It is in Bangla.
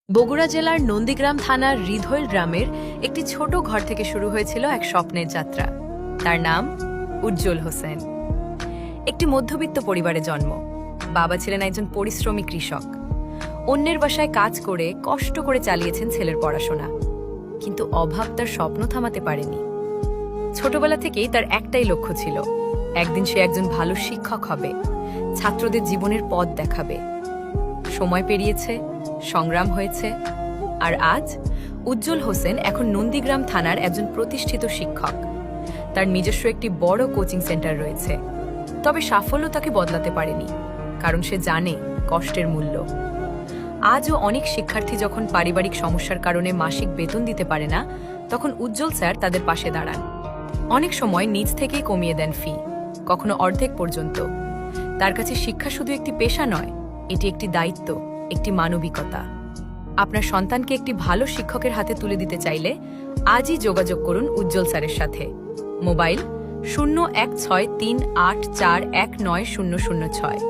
বগুড়া জেলার নন্দীগ্রাম থানার হৃদয়ল গ্রামের একটি ছোট ঘর থেকে শুরু হয়েছিল এক স্বপ্নের যাত্রা। তার নাম উজ্জ্বল হোসেন। একটি মধ্যবিত্ত পরিবারে জন্ম। বাবা ছিলেন একজন পরিশ্রমী কৃষক। অন্যের বাসায় কাজ করে কষ্ট করে চালিয়েছেন ছেলের পড়াশোনা, কিন্তু অভাব তার স্বপ্ন থামাতে পারেনি। ছোটবেলা থেকেই তার একটাই লক্ষ্য ছিল, একদিন সে একজন ভালো শিক্ষক হবে, ছাত্রদের জীবনের পথ দেখাবে। সময় পেরিয়েছে, সংগ্রাম হয়েছে, আর আজ উজ্জ্বল হোসেন এখন নন্দীগ্রাম থানার একজন প্রতিষ্ঠিত শিক্ষক। তার নিজস্ব একটি বড় কোচিং সেন্টার রয়েছে। তবে সাফল্য তাকে বদলাতে পারেনি, কারণ সে জানে কষ্টের মূল্য। আজও অনেক শিক্ষার্থী যখন পারিবারিক সমস্যার কারণে মাসিক বেতন দিতে পারে না, তখন উজ্জ্বল স্যার তাদের পাশে দাঁড়ান। অনেক সময় নিজ থেকেই কমিয়ে দেন ফি, কখনো অর্ধেক পর্যন্ত। তার কাছে শিক্ষা শুধু একটি পেশা নয়, এটি একটি দায়িত্ব, একটি মানবিকতা। আপনার সন্তানকে একটি ভালো শিক্ষকের হাতে তুলে দিতে চাইলে আজই যোগাযোগ করুন উজ্জ্বল স্যারের সাথে। মোবাইল 016384190006।